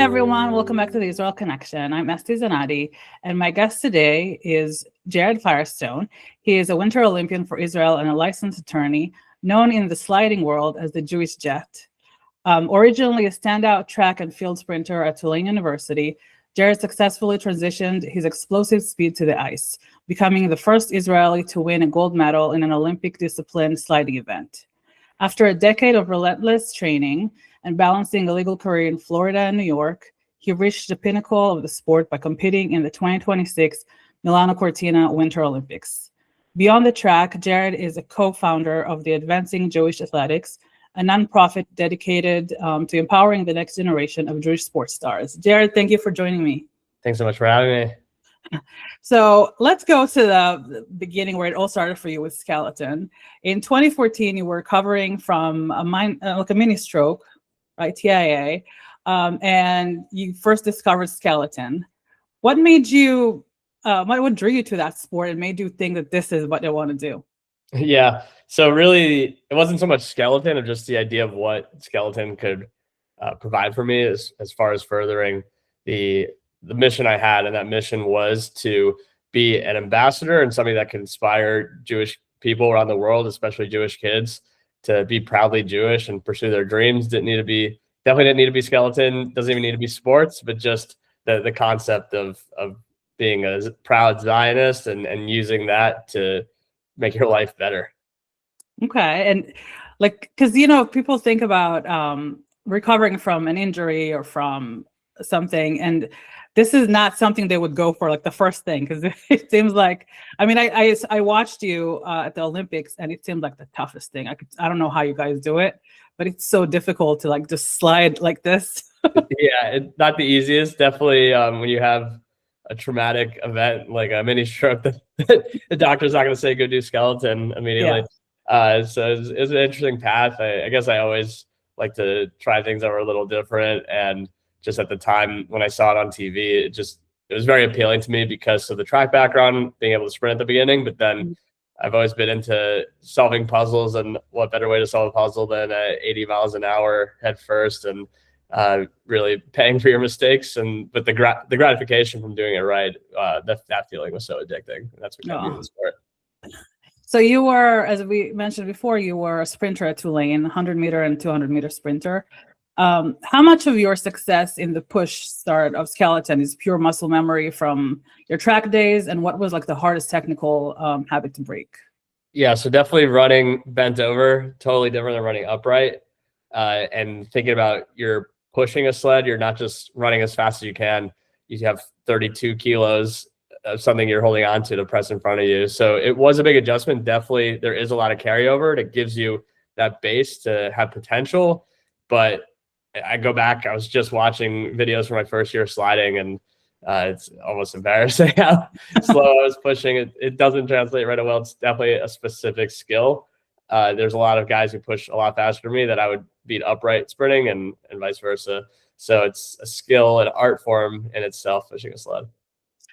everyone. Welcome back to the Israel Connection. I'm Esti Zenati, and my guest today is Jared Firestone. He is a Winter Olympian for Israel and a licensed attorney, known in the sliding world as the Jewish Jet. Originally a standout track and field sprinter at Tulane University, Jared successfully transitioned his explosive speed to the ice, becoming the first Israeli to win a gold medal in an Olympic discipline sliding event. After a decade of relentless training and balancing a legal career in Florida and New York, he reached the pinnacle of the sport by competing in the 2026 Milano Cortina Winter Olympics. Beyond the track, Jared is a co-founder of the Advancing Jewish Athletics, a nonprofit dedicated to empowering the next generation of Jewish sports stars. Jared, thank you for joining me. Thanks so much for having me. So let's go to the beginning where it all started for you with skeleton. In 2014, you were recovering from a mini stroke, right, TIA, and you first discovered skeleton. What made you, what drew you to that sport and made you think that this is what you want to do? Yeah, so really, it wasn't so much skeleton, or just the idea of what skeleton could provide for me as far as furthering the mission I had, and that mission was to be an ambassador and somebody that can inspire Jewish people around the world, especially Jewish kids, to be proudly Jewish and pursue their dreams. Definitely didn't need to be skeleton, doesn't even need to be sports, but just the concept of being a proud Zionist and using that to make your life better. Okay. And because, people think about recovering from an injury or from something, and this is not something they would go for the first thing, because it seems like, I watched you at the Olympics, and it seemed like the toughest thing. I don't know how you guys do it, but it's so difficult to just slide like this. Yeah, it's not the easiest. Definitely when you have a traumatic event like a mini stroke, the doctor's not going to say go do skeleton immediately. Yeah. So it's an interesting path. I guess I always like to try things that were a little different, and just at the time when I saw it on TV, it was very appealing to me because of the track background, being able to sprint at the beginning. But then I've always been into solving puzzles, and what better way to solve a puzzle than 80 miles an hour head first, and really paying for your mistakes. But the gratification from doing it right, that feeling was so addicting. And that's what got me in the sport. So you were, as we mentioned before, you were a sprinter at Tulane, 100-meter and 200-meter sprinter. How much of your success in the push start of skeleton is pure muscle memory from your track days, and what was the hardest technical habit to break? Yeah, so definitely running bent over, totally different than running upright. And thinking about you're pushing a sled, you're not just running as fast as you can. You have 32 kilos of something you're holding on to press in front of you. So it was a big adjustment. Definitely, there is a lot of carryover. It gives you that base to have potential, but I go back, I was just watching videos from my first year sliding, and it's almost embarrassing how slow I was pushing. It doesn't translate right away. It's definitely a specific skill. There's a lot of guys who push a lot faster than me that I would beat upright sprinting, and vice versa. So it's a skill and art form in itself, pushing a sled.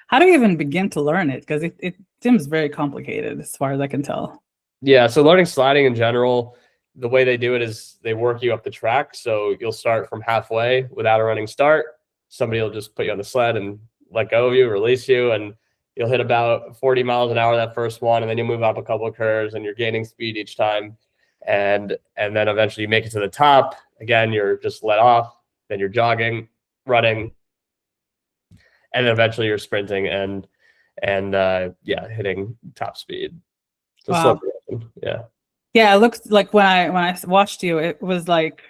How do you even begin to learn it? Because it seems very complicated as far as I can tell. Yeah, so learning sliding in general, the way they do it is they work you up the track. So you'll start from halfway without a running start. Somebody will just put you on the sled and let go of you, release you, and you'll hit about 40 miles an hour that first one, and then you move up a couple of curves, and you're gaining speed each time. And then eventually you make it to the top. Again, you're just let off, then you're jogging, running, and then eventually you're sprinting and hitting top speed. Wow. Yeah. Yeah, it looks like when I watched you, it was like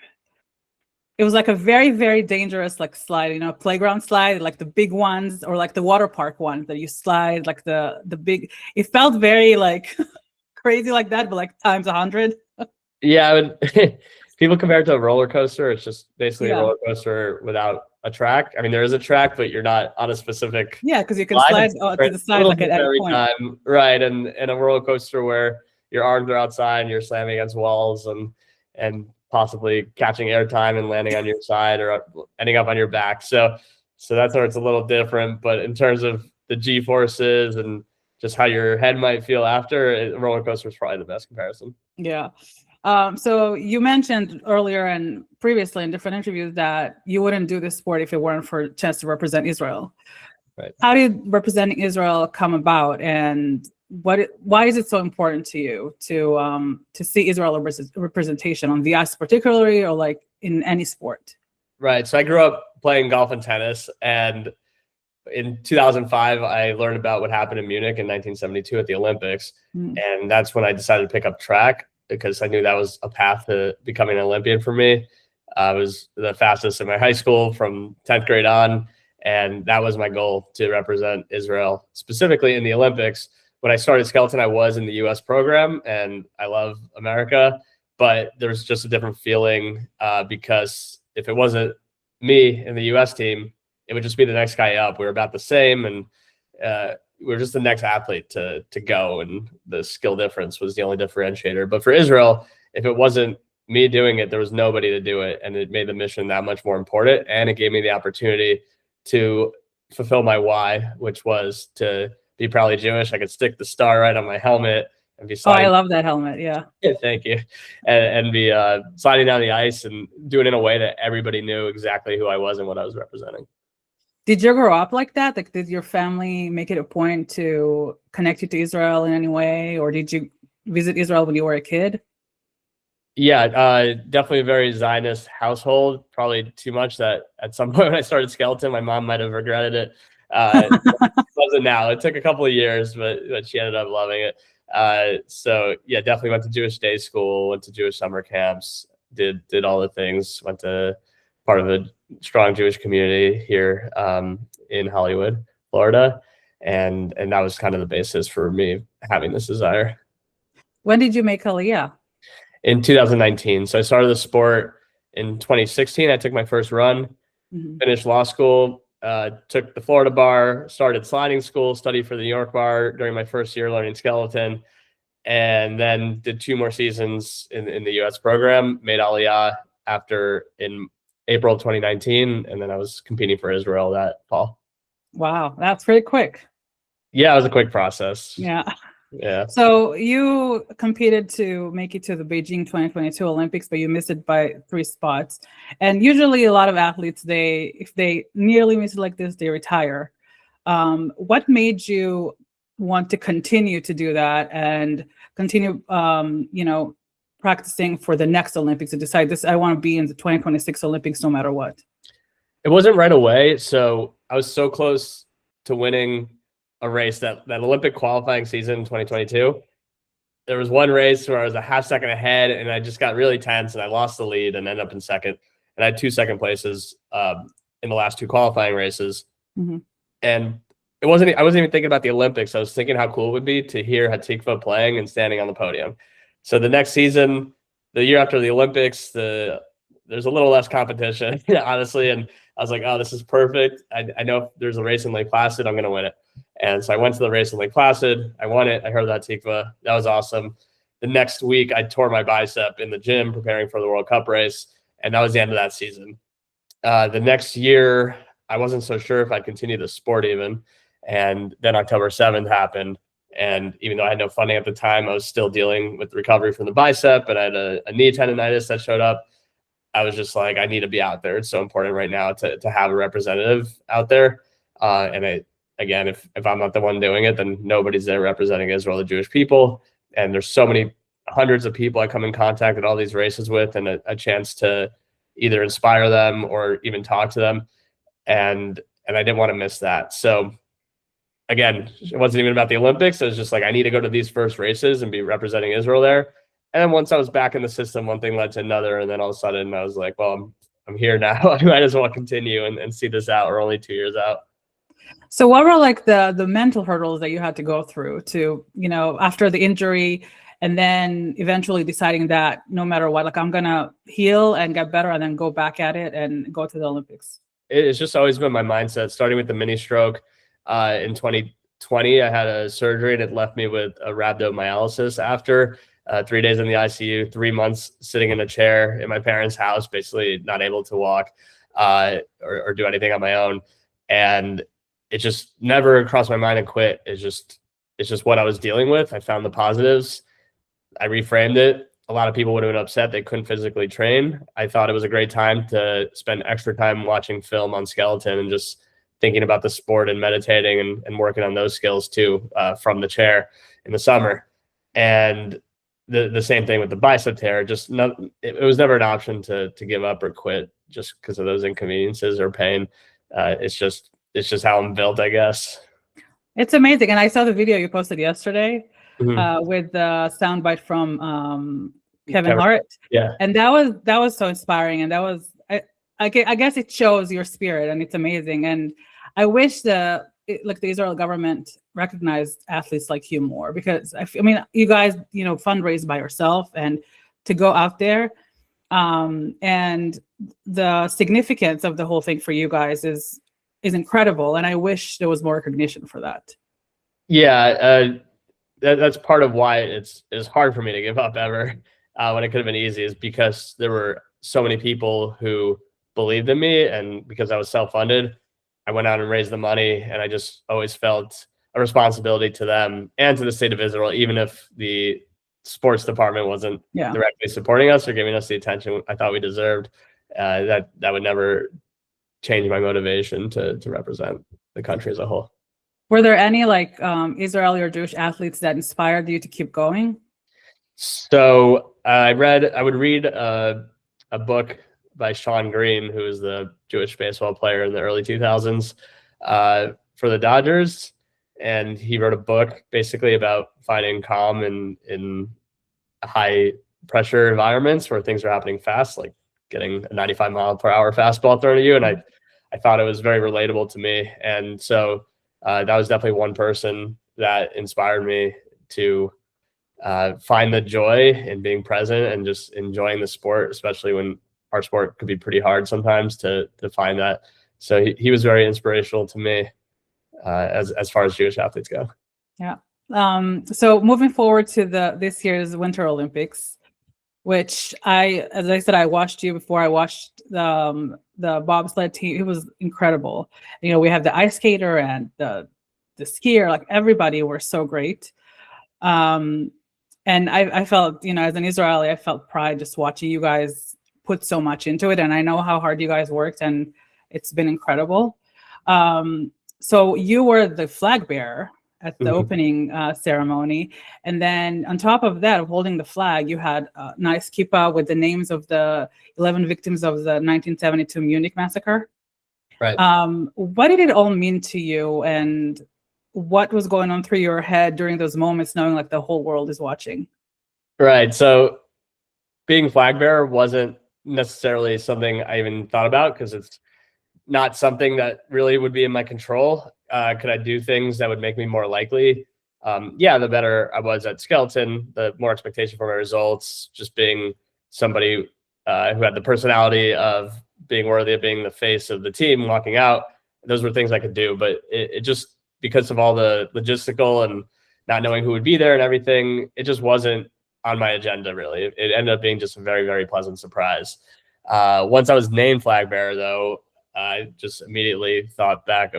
a very, very dangerous slide, playground slide, like the big ones, or the water park ones that you slide, the big. It felt very crazy like that, but times 100. Yeah, people compare it to a roller coaster. It's just basically a roller coaster without a track. I mean, there is a track, but you're not on a specific. Yeah, because you can slide to the side at any point. Time, right? And a roller coaster where your arms are outside and you're slamming against walls and possibly catching airtime and landing on your side or ending up on your back. So that's where it's a little different. But in terms of the G forces and just how your head might feel after, a roller coaster is probably the best comparison. Yeah. So you mentioned earlier and previously in different interviews that you wouldn't do this sport if it weren't for a chance to represent Israel. Right. How did representing Israel come about, and why is it so important to you to see Israel representation on the ice particularly, or like in any sport? Right. So I grew up playing golf and tennis, and in 2005, I learned about what happened in Munich in 1972 at the Olympics. And that's when I decided to pick up track, because I knew that was a path to becoming an Olympian for me. I was the fastest in my high school from 10th grade on, and that was my goal, to represent Israel, specifically in the Olympics. When I started skeleton, I was in the US program, and I love America, but there's just a different feeling because if it wasn't me in the US team, it would just be the next guy up. We were about the same, and we were just the next athlete to go, and the skill difference was the only differentiator. But for Israel, if it wasn't me doing it, there was nobody to do it, and it made the mission that much more important, and it gave me the opportunity to fulfill my why, which was to be proudly Jewish. I could stick the star right on my helmet and be sliding. Oh, I love that helmet. Yeah. Thank you. And be sliding down the ice and do it in a way that everybody knew exactly who I was and what I was representing. Did you grow up like that? Like, did your family make it a point to connect you to Israel in any way, or did you visit Israel when you were a kid? Yeah, definitely a very Zionist household. Probably too much that at some point when I started skeleton, my mom might have regretted it. Loves it now. It took a couple of years, but she ended up loving it. So yeah, definitely went to Jewish day school, went to Jewish summer camps, did all the things, went to part of a strong Jewish community here in Hollywood, Florida. And that was kind of the basis for me having this desire. When did you make Aliyah? In 2019. So I started the sport in 2016. I took my first run, finished law school, took the Florida bar, started sliding school, studied for the New York bar during my first year learning skeleton, and then did 2 more seasons in the US program, made Aliyah in April of 2019, and then I was competing for Israel that fall. Wow, that's pretty quick. Yeah, it was a quick process. Yeah. Yeah. So you competed to make it to the Beijing 2022 Olympics, but you missed it by 3 spots. And usually a lot of athletes, if they nearly miss it like this, they retire. What made you want to continue to do that and continue, practicing for the next Olympics, to decide I want to be in the 2026 Olympics no matter what? It wasn't right away. So I was so close to winning a race that Olympic qualifying season in 2022. There was one race where I was a half second ahead, and I just got really tense, and I lost the lead and ended up in second. And I had 2 second places in the last 2 qualifying races. And I wasn't even thinking about the Olympics. I was thinking how cool it would be to hear Hatikva playing and standing on the podium. So the next season, the year after the Olympics, there's a little less competition, honestly. And I was like, oh, this is perfect. I know if there's a race in Lake Placid, I'm going to win it. And so I went to the race in Lake Placid. I won it. I heard that Hatikva. That was awesome. The next week, I tore my bicep in the gym preparing for the World Cup race. And that was the end of that season. The next year, I wasn't so sure if I'd continue the sport even. And then October 7th happened. And even though I had no funding at the time, I was still dealing with the recovery from the bicep, and I had a knee tendonitis that showed up. I was just like, I need to be out there. It's so important right now to have a representative out there. Again, if I'm not the one doing it, then nobody's there representing Israel, the Jewish people. And there's so many hundreds of people I come in contact at all these races with, and a chance to either inspire them or even talk to them. And I didn't want to miss that. So again, it wasn't even about the Olympics. It was just like, I need to go to these first races and be representing Israel there. And then once I was back in the system, one thing led to another. And then all of a sudden I was like, well, I'm here now. I might as well continue and see this out. We're only 2 years out. So what were like the mental hurdles that you had to go through to, after the injury, and then eventually deciding that no matter what, like, I'm going to heal and get better and then go back at it and go to the Olympics? It's just always been my mindset, starting with the mini stroke. In 2020, I had a surgery and it left me with a rhabdomyolysis after 3 days in the ICU, 3 months sitting in a chair in my parents' house, basically not able to walk or do anything on my own. And it just never crossed my mind to quit. It's just what I was dealing with. I found the positives. I reframed it. a lot of people would have been upset they couldn't physically train. I thought it was a great time to spend extra time watching film on skeleton and just thinking about the sport and meditating and working on those skills too, from the chair in the summer. And the same thing with the bicep tear. It was never an option to give up or quit just because of those inconveniences or pain. It's just how I'm built, I guess. It's amazing. And I saw the video you posted yesterday Mm-hmm. with the soundbite from Kevin Hart. Yeah. And that was so inspiring. And that was, I guess it shows your spirit, and it's amazing. And I wish the Israel government recognized athletes like you more, because I mean, you guys, fundraise by yourself, and to go out there, and the significance of the whole thing for you guys is incredible. And I wish there was more recognition for that. Yeah. That's part of why it's hard for me to give up ever, when it could have been easy, is because there were so many people who believed in me, and because I was self-funded, I went out and raised the money, and I just always felt a responsibility to them and to the state of Israel, even if the sports department wasn't directly supporting us or giving us the attention I thought we deserved. That would never change my motivation to represent the country as a whole. Were there any Israeli or Jewish athletes that inspired you to keep going? So I would read a book by Sean Green, who was the Jewish baseball player in the early 2000s for the Dodgers. And he wrote a book basically about finding calm in high pressure environments where things are happening fast, like getting a 95-mile-per-hour fastball thrown at you. And I thought it was very relatable to me. And so that was definitely one person that inspired me to find the joy in being present and just enjoying the sport, especially when our sport could be pretty hard sometimes to find that. So he was very inspirational to me as far as Jewish athletes go. Yeah. So moving forward to this year's Winter Olympics, which as I said, I watched you before. I watched the bobsled team. It was incredible. We have the ice skater and the skier, like everybody were so great. And I felt, as an Israeli, I felt pride just watching you guys put so much into it. And I know how hard you guys worked, and it's been incredible. So you were the flag bearer at the opening ceremony. And then on top of that, holding the flag, you had a nice kippah with the names of the 11 victims of the 1972 Munich massacre. Right. What did it all mean to you, and what was going on through your head during those moments, knowing like the whole world is watching? Right. So being flag bearer wasn't necessarily something I even thought about, because it's not something that really would be in my control. Could I do things that would make me more likely? Yeah, the better I was at skeleton, the more expectation for my results, just being somebody who had the personality of being worthy of being the face of the team, walking out. Those were things I could do, but it just, because of all the logistical and not knowing who would be there and everything, it just wasn't on my agenda, really. It ended up being just a very, very pleasant surprise. Once I was named flag bearer, though, I just immediately thought back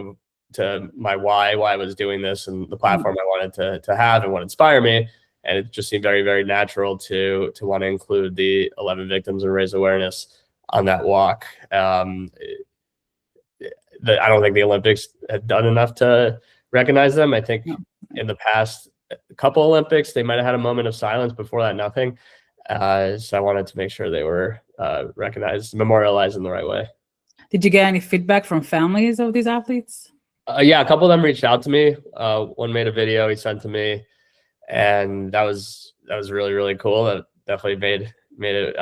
to my why I was doing this and the platform I wanted to have and what inspired me. And it just seemed very, very natural to want to include the 11 victims and raise awareness on that walk. I don't think the Olympics had done enough to recognize them. I think in the past couple Olympics, they might have had a moment of silence. Before that, nothing. So I wanted to make sure they were recognized, memorialized in the right way. Did you get any feedback from families of these athletes? Yeah, a couple of them reached out to me. One made a video he sent to me, and that was really, really cool. That definitely made it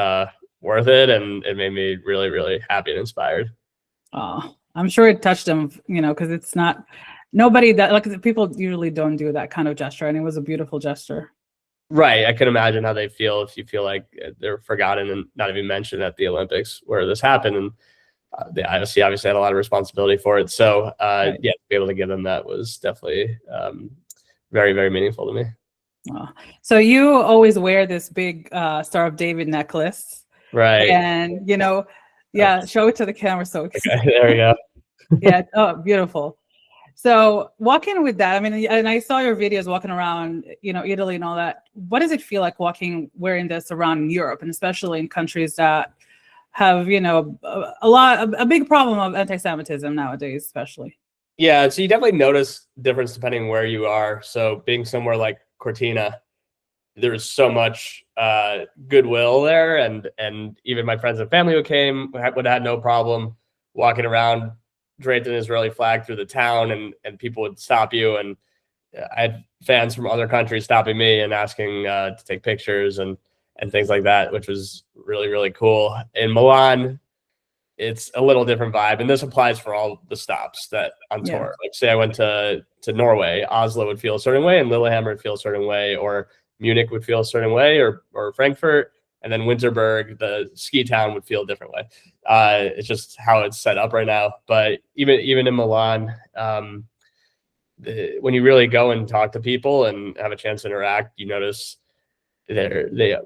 worth it, and it made me really, really happy and inspired. Oh, I'm sure it touched them, because it's not nobody that, like, people usually don't do that kind of gesture, and it was a beautiful gesture. Right. I can imagine how they feel if you feel like they're forgotten and not even mentioned at the Olympics where this happened. And the IOC obviously had a lot of responsibility for it. So yeah, to be able to give them that was definitely very, very meaningful to me. Oh. So you always wear this big Star of David necklace. Right. And, show it to the camera. So okay, there we go. Yeah. Oh, beautiful. So walking with that, I mean, and I saw your videos walking around, Italy and all that. What does it feel like wearing this around Europe, and especially in countries that have, a big problem of anti-Semitism nowadays, especially? Yeah, so you definitely notice difference depending where you are. So being somewhere like Cortina, there's so much goodwill there, and even my friends and family who came would have had no problem walking around draped an Israeli flag through the town, and people would stop you. And I had fans from other countries stopping me and asking to take pictures and things like that, which was really, really cool. In Milan, it's a little different vibe, and this applies for all the stops that on tour. Like, say I went to Norway, Oslo would feel a certain way, and Lillehammer would feel a certain way, or Munich would feel a certain way, or Frankfurt, and then Winterberg, the ski town, would feel a different way. It's just how it's set up right now. But even in Milan, when you really go and talk to people and have a chance to interact, you notice they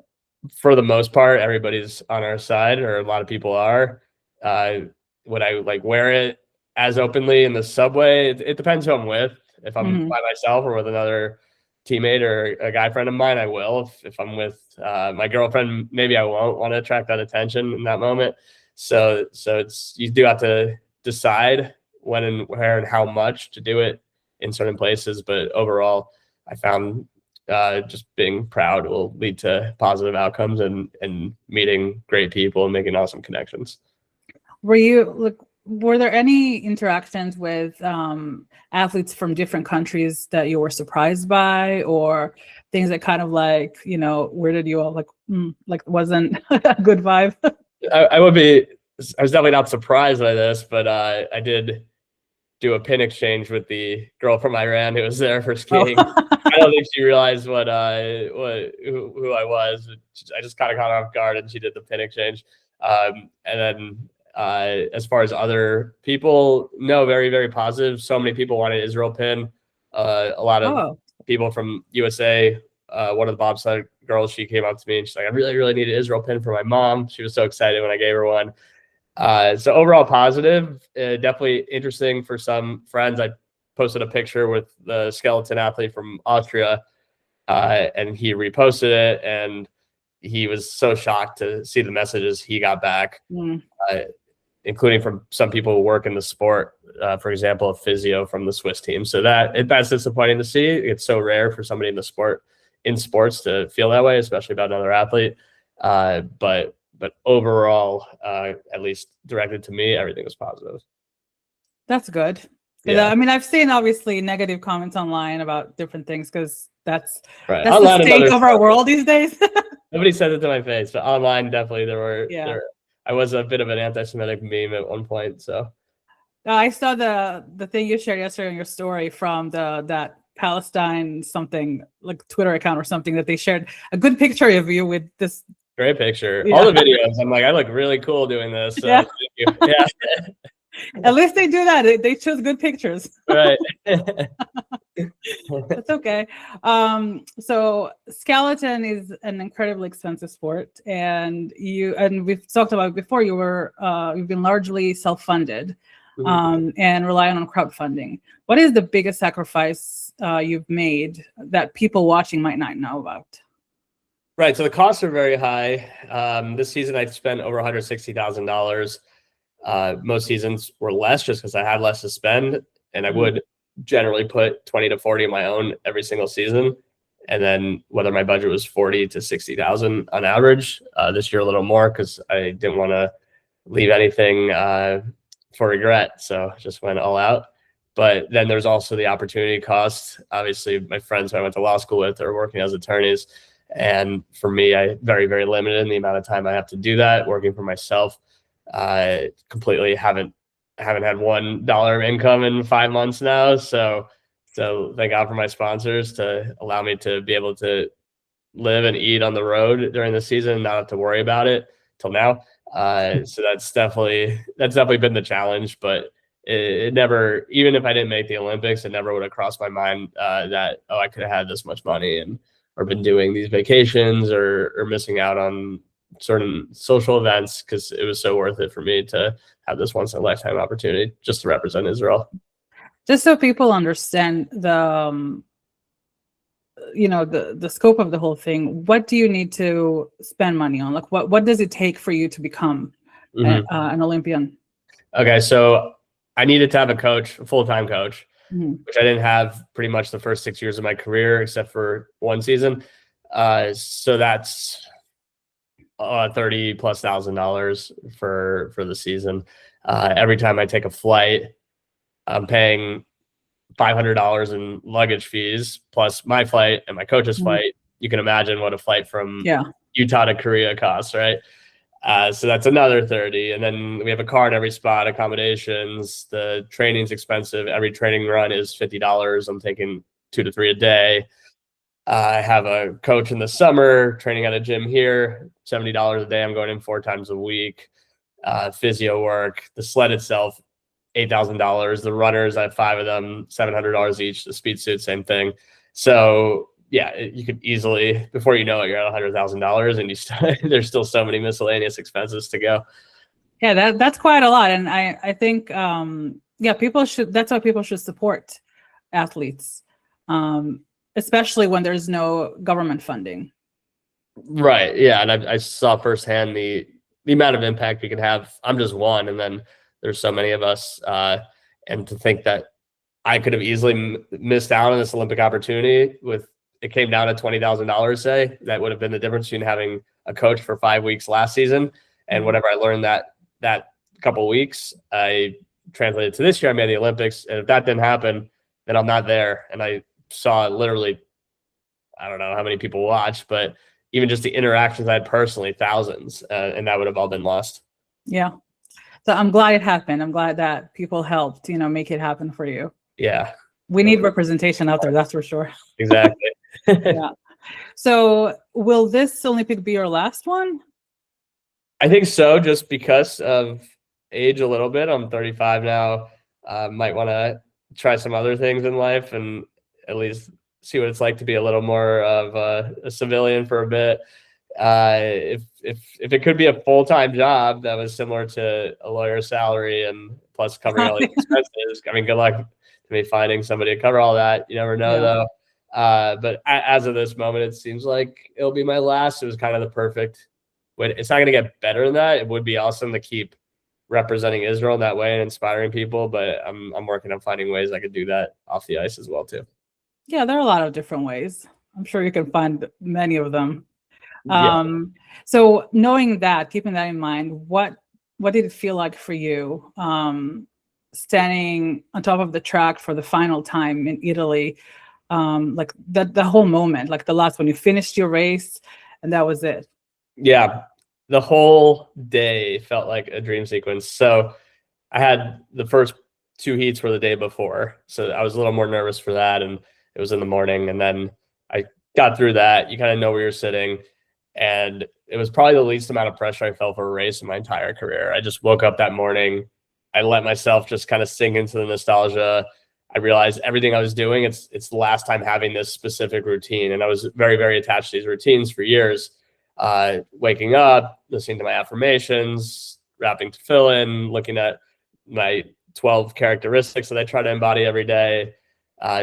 for the most part, everybody's on our side, or a lot of people are. Would I wear it as openly in the subway? It depends who I'm with. If I'm by myself or with another teammate or a guy friend of mine, I will. If I'm with my girlfriend, maybe I won't want to attract that attention in that moment. So you do have to decide when and where and how much to do it in certain places. But overall, I found just being proud will lead to positive outcomes and meeting great people and making awesome connections. Were there any interactions with athletes from different countries that you were surprised by, or things that kind of weirded you out, wasn't a good vibe? I was definitely not surprised by this, but I did do a pin exchange with the girl from Iran who was there for skiing. I don't think she realized who I was. I just kind of caught her off guard, and she did the pin exchange. And then as far as other people, no, very, very positive. So many people wanted Israel pin. A lot of people from USA. One of the bobsled girls, she came up to me and she's like, I really, really need an Israel pin for my mom. She was so excited when I gave her one. So overall positive, definitely interesting for some friends. I posted a picture with the skeleton athlete from Austria, and he reposted it, and he was so shocked to see the messages he got back, including from some people who work in the sport. For example, a physio from the Swiss team. So that's disappointing to see. It's so rare for somebody in sports to feel that way, especially about another athlete. But overall, at least directed to me, everything was positive. That's good. Yeah. I mean, I've seen obviously negative comments online about different things, because that's right. That's the state of our world these days. Nobody said it to my face, but online definitely there were. Yeah. I was a bit of an anti-Semitic meme at one point. So I saw the thing you shared yesterday on your story from that Palestine something, like Twitter account or something, that they shared a good picture of you with this. Great picture. Yeah. All the videos, I'm like, I look really cool doing this. So yeah. Thank you. Yeah. At least they do that. They choose good pictures. Right. That's okay. So skeleton is an incredibly expensive sport, and we've talked about it before. You've been largely self-funded, and relying on crowdfunding. What is the biggest sacrifice you've made that people watching might not know about? Right. So the costs are very high. This season I've spent over $160,000. Most seasons were less just because I had less to spend, and I would generally put 20 to 40 of my own every single season. And then whether my budget was 40 to 60,000 on average, this year a little more because I didn't want to leave anything for regret. So just went all out. But then there's also the opportunity cost. Obviously my friends who I went to law school with are working as attorneys. And for me, I very, very limited in the amount of time I have to do that. Working for myself, completely haven't had $1 income in 5 months now. So thank God for my sponsors to allow me to be able to live and eat on the road during the season and not have to worry about it till now. So that's definitely been the challenge. But it never, even if I didn't make the Olympics, it never would have crossed my mind that I could have had this much money or been doing these vacations or missing out on certain social events, because it was so worth it for me to have this once in a lifetime opportunity just to represent Israel. Just so people understand the scope of the whole thing, what do you need to spend money on? Like what does it take for you to become an Olympian? Okay, so I needed to have a coach, a full-time coach, which I didn't have pretty much the first 6 years of my career, except for one season. So that's $30,000+ for the season. Every time I take a flight, I'm paying $500 in luggage fees plus my flight and my coach's flight. You can imagine what a flight from Utah to Korea costs, right? So that's another 30. And then we have a car in every spot, accommodations. The training's expensive. Every training run is $50. I'm taking 2 to 3 a day. I have a coach in the summer training at a gym here, $70 a day. I'm going in 4 times a week. Physio work, the sled itself, $8,000. The runners, I have 5 of them, $700 each. The speed suit, same thing. So yeah, you could easily, before you know it, you're at $100,000, and there's still so many miscellaneous expenses to go. Yeah, that's quite a lot, and I think people should. That's why people should support athletes, especially when there's no government funding. Right. Yeah, and I saw firsthand the amount of impact we can have. I'm just one, and then there's so many of us, and to think that I could have easily missed out on this Olympic opportunity with. It came down to $20,000, say, that would have been the difference between having a coach for 5 weeks last season and whatever I learned that couple of weeks, I translated to this year. I made the Olympics, and if that didn't happen, then I'm not there. And I saw literally, I don't know how many people watched, but even just the interactions I had personally, thousands, and that would have all been lost. Yeah. So I'm glad it happened. I'm glad that people helped, make it happen for you. Yeah. We need representation out there, that's for sure. Exactly. Yeah. So will this Olympic be your last one? I think so, just because of age a little bit. I'm 35 now. Might want to try some other things in life and at least see what it's like to be a little more of a civilian for a bit. If it could be a full-time job that was similar to a lawyer's salary and plus covering all the expenses, I mean, good luck to me finding somebody to cover all that. You never know, though. But as of this moment, it seems like it'll be my last. It was kind of the perfect way. It's not going to get better than that. It would be awesome to keep representing Israel in that way and inspiring people, but I'm working on finding ways I could do that off the ice as well, too. Yeah, there are a lot of different ways. I'm sure you can find many of them. So knowing that, keeping that in mind, what did it feel like for you standing on top of the track for the final time in Italy? Like the whole moment, like the last when you finished your race and that was it. Yeah, the whole day felt like a dream sequence. So I had the first 2 heats were the day before, so I was a little more nervous for that, and it was in the morning, and then I got through that. You kind of know where you're sitting, and it was probably the least amount of pressure I felt for a race in my entire career. I just woke up that morning, I let myself just kind of sink into the nostalgia. I realized everything I was doing, it's the last time having this specific routine. And I was very, very attached to these routines for years. Waking up, listening to my affirmations, wrapping tefillin, looking at my 12 characteristics that I try to embody every day,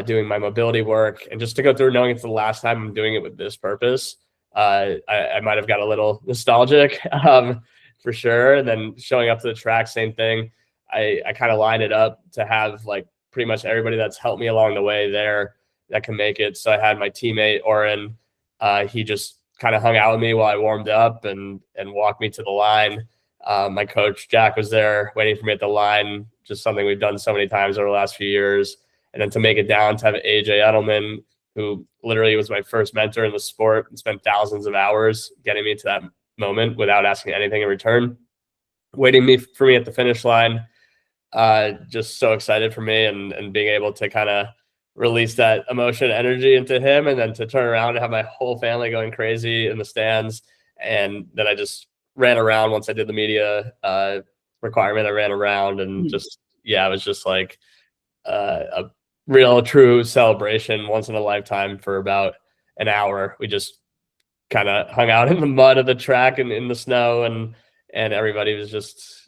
doing my mobility work. And just to go through knowing it's the last time I'm doing it with this purpose, I might have got a little nostalgic for sure. And then showing up to the track, same thing. I kind of lined it up to have like pretty much everybody that's helped me along the way there that can make it. So I had my teammate, Oren, he just kind of hung out with me while I warmed up and walked me to the line. My coach, Jack, was there waiting for me at the line, just something we've done so many times over the last few years. And then to make it down, to have AJ Edelman, who literally was my first mentor in the sport and spent thousands of hours getting me to that moment without asking anything in return, waiting for me at the finish line. Just so excited for me and being able to kind of release that emotion, energy into him, and then to turn around and have my whole family going crazy in the stands. And then I just ran around once I did the media requirement. I ran around and just, it was just like a real true celebration once in a lifetime for about an hour. We just kind of hung out in the mud of the track and in the snow, and everybody was just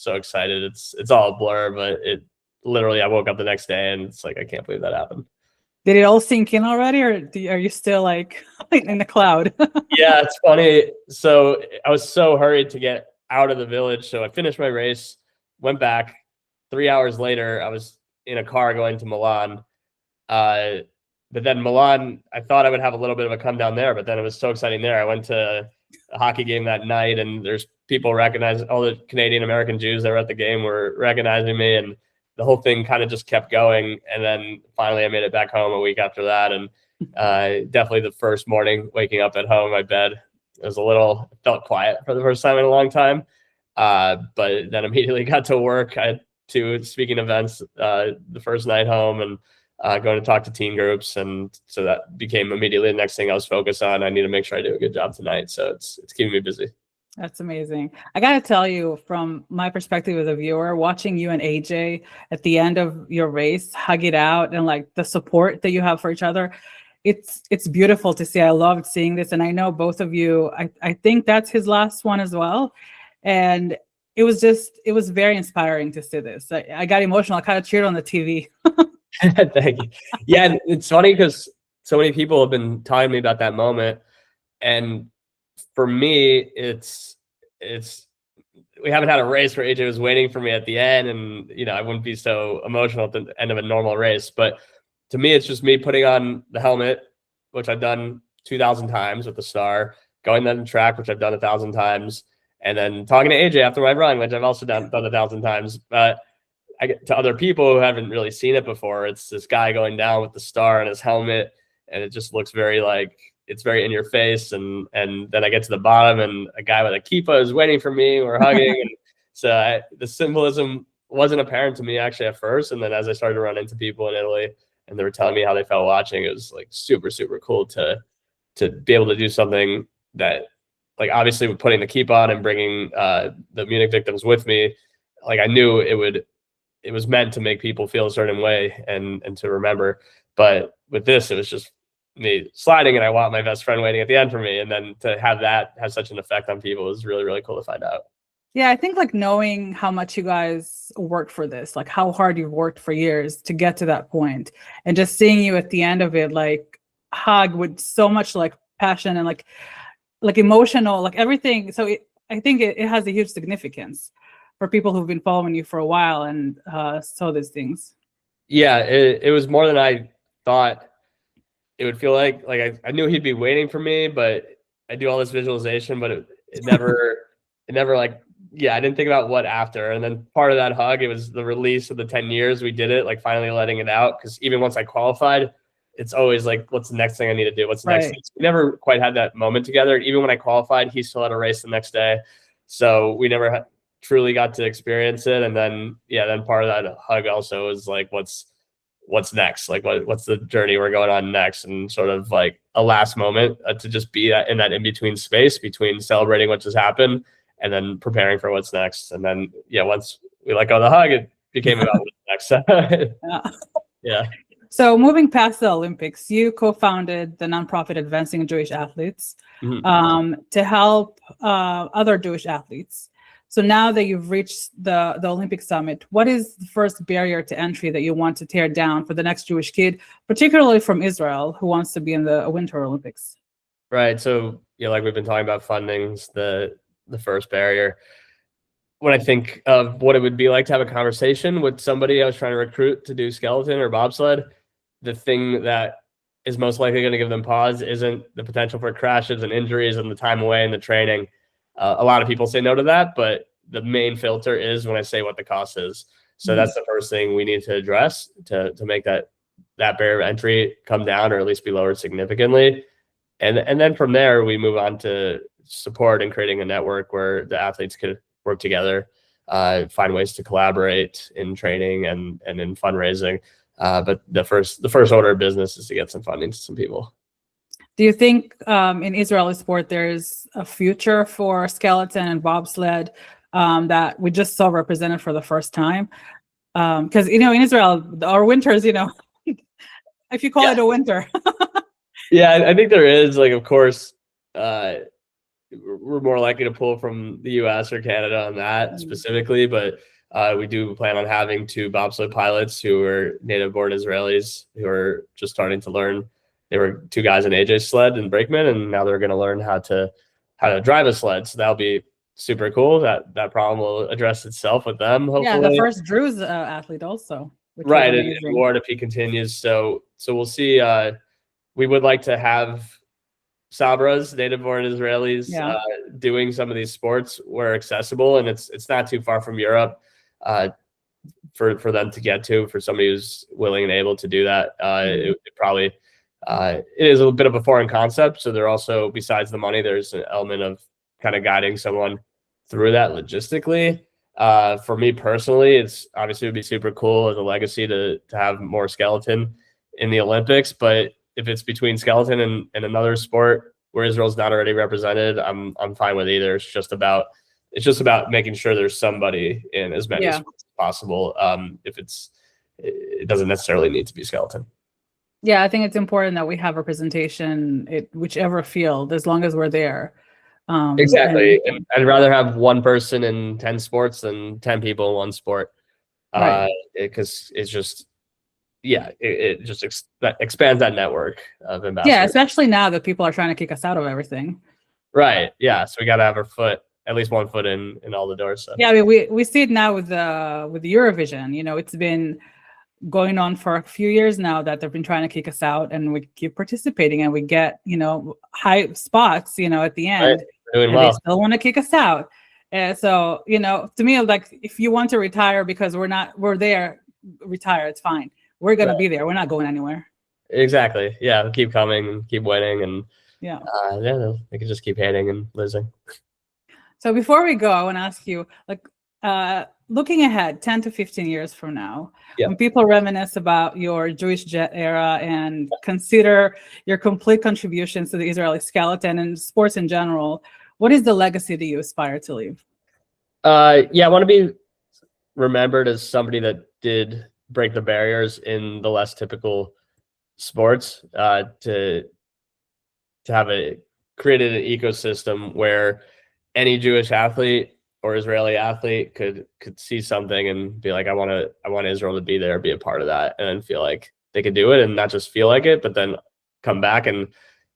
so excited. It's all a blur, but literally I woke up the next day and it's like, I can't believe that happened. Did it all sink in already, or are you still like in the cloud? Yeah, it's funny. So I was so hurried to get out of the village. So I finished my race, went back. 3 hours later, I was in a car going to Milan. But then Milan, I thought I would have a little bit of a come down there, but then it was so exciting there. I went to a hockey game that night, and there's people recognizing, all the Canadian American Jews that were at the game were recognizing me, and the whole thing kind of just kept going. And then finally I made it back home a week after that. And definitely the first morning waking up at home in my bed, it felt quiet for the first time in a long time. But then immediately got to work. I had 2 speaking events the first night home, and going to talk to teen groups. And so that became immediately the next thing I was focused on. I need to make sure I do a good job tonight. So it's keeping me busy. That's amazing. I got to tell you, from my perspective as a viewer, watching you and AJ at the end of your race hug it out, and like the support that you have for each other, it's beautiful to see. I loved seeing this. And I know both of you, I think that's his last one as well. And it was very inspiring to see this. I got emotional. I kind of cheered on the TV. Thank you. Yeah, it's funny because so many people have been telling me about that moment. And for me, it's we haven't had a race where AJ was waiting for me at the end, and I wouldn't be so emotional at the end of a normal race. But to me, it's just me putting on the helmet, which I've done 2,000 times with the star, going down the track, which I've done 1,000 times, and then talking to AJ after my run, which I've also done 1,000 times. But I get to other people who haven't really seen it before. It's this guy going down with the star and his helmet, and it just looks very it's very in your face. And then I get to the bottom, and a guy with a kippah is waiting for me. We're hugging. And so the symbolism wasn't apparent to me actually at first. And then as I started to run into people in Italy and they were telling me how they felt watching, it was like super, super cool to be able to do something that, like, obviously with putting the kippah on and bringing the Munich victims with me, like I knew it was meant to make people feel a certain way and to remember. But with this, it was just me sliding, and I want my best friend waiting at the end for me. And then to have that have such an effect on people is really, really cool to find out. Yeah, I think like knowing how much you guys worked for this, like how hard you've worked for years to get to that point, and just seeing you at the end of it, like hug with so much like passion and like emotional, like everything. So I think it has a huge significance for people who've been following you for a while and saw these things. Yeah, it was more than I thought it would feel like. Like I knew he'd be waiting for me, but I do all this visualization, but it never like, yeah, I didn't think about what after. And then part of that hug, it was the release of the 10 years we did it, like finally letting it out. Because even once I qualified, it's always like, what's the next thing I need to do? What's the next thing? We never quite had that moment together. Even when I qualified, he still had a race the next day. So we never truly got to experience it. And then, yeah, then part of that hug also is like, what's next? Like, what's the journey we're going on next? And sort of like a last moment to just be in that in-between space between celebrating what just happened and then preparing for what's next. And then, yeah, once we let go of the hug, it became about what's next. Yeah. So moving past the Olympics, you co-founded the nonprofit Advancing Jewish Athletes to help other Jewish athletes. So now that you've reached the Olympic summit, what is the first barrier to entry that you want to tear down for the next Jewish kid, particularly from Israel, who wants to be in the Winter Olympics? Right. So, yeah, like we've been talking about, funding's the first barrier. When I think of what it would be like to have a conversation with somebody I was trying to recruit to do skeleton or bobsled, the thing that is most likely going to give them pause isn't the potential for crashes and injuries and the time away and the training. A lot of people say no to that, but the main filter is when I say what the cost is. So that's the first thing we need to address to make that barrier of entry come down, or at least be lowered significantly. And then from there, we move on to support and creating a network where the athletes could work together, find ways to collaborate in training and in fundraising. But the first order of business is to get some funding to some people. Do you think in Israeli sport there's a future for skeleton and bobsled that we just saw represented for the first time? Because in Israel, our winters, if you call it a winter. Yeah, I think there is. Like, of course, we're more likely to pull from the U.S. or Canada on that specifically, but We do plan on having 2 bobsled pilots who are native-born Israelis who are just starting to learn. They were 2 guys in AJ's sled and brakeman, and now they're going to learn how to drive a sled. So that'll be super cool. That problem will address itself with them, hopefully. Yeah, the first Druze athlete also. Right, and more if he continues. So we'll see. We would like to have Sabras, native-born Israelis, doing some of these sports where accessible, and it's not too far from Europe for them to get to. For somebody who's willing and able to do that, it probably it is a bit of a foreign concept. So there also, besides the money, there's an element of kind of guiding someone through that logistically. For me personally, it's obviously would be super cool as a legacy to have more skeleton in the Olympics. But if it's between skeleton and another sport where Israel's not already represented, I'm fine with either. It's just about making sure there's somebody in as many sports as possible. It doesn't necessarily need to be skeleton. Yeah, I think it's important that we have representation in whichever field, as long as we're there. Exactly. And I'd rather have 1 person in 10 sports than 10 people in 1 sport. Because it's just, it just expands that network of ambassadors. Yeah, especially now that people are trying to kick us out of everything. Right. Yeah. So we got to have our foot, at least 1 foot in all the doors. So. Yeah, I mean, we see it now with the Eurovision. You know, it's been going on for a few years now that they've been trying to kick us out, and we keep participating, and we get, high spots, at the end. Right. Doing and well. They still want to kick us out. So, to me, like, if you want to retire because we're there, retire. It's fine. We're going to be there. We're not going anywhere. Exactly. Yeah. We'll keep coming and keep winning. And they can just keep hating and losing. So before we go, I want to ask you, looking ahead 10 to 15 years from now, when people reminisce about your Jewish jet era and consider your complete contributions to the Israeli skeleton and sports in general, what is the legacy that you aspire to leave? I want to be remembered as somebody that did break the barriers in the less typical sports, to have created an ecosystem where any Jewish athlete or Israeli athlete could see something and be like, I want Israel to be there, be a part of that, and then feel like they could do it, and not just feel like it, but then come back and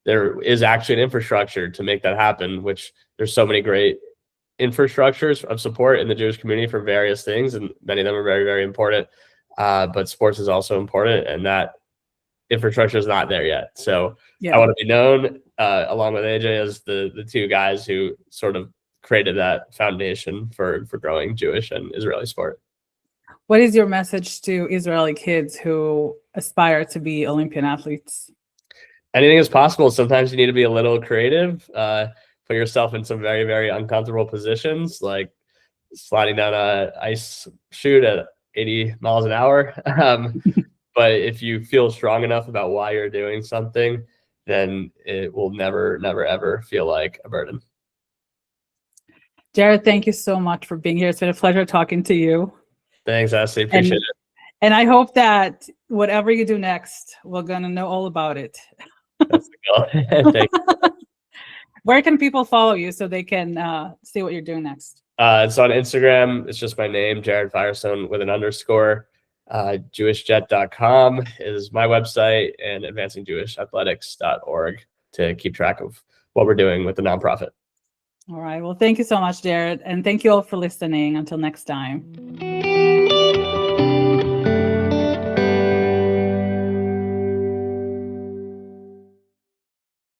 there is actually an infrastructure to make that happen, which there's so many great infrastructures of support in the Jewish community for various things, and many of them are very, very important. But sports is also important, and that infrastructure is not there yet. So I want to be known along with AJ as the 2 guys who sort of created that foundation for growing Jewish and Israeli sport. What is your message to Israeli kids who aspire to be Olympian athletes? Anything is possible. Sometimes you need to be a little creative, put yourself in some very, very uncomfortable positions, like sliding down a ice chute at 80 miles an hour. But if you feel strong enough about why you're doing something, then it will never, never, ever feel like a burden. Jared, thank you so much for being here. It's been a pleasure talking to you. Thanks, Esti. Appreciate it. And I hope that whatever you do next, we're going to know all about it. That's the goal. Thank you. Where can people follow you so they can see what you're doing next? It's on Instagram. It's just my name, Jared Firestone with an underscore. JewishJet.com is my website, and advancingjewishathletics.org to keep track of what we're doing with the nonprofit. All right. Well, thank you so much, Jared. And thank you all for listening. Until next time.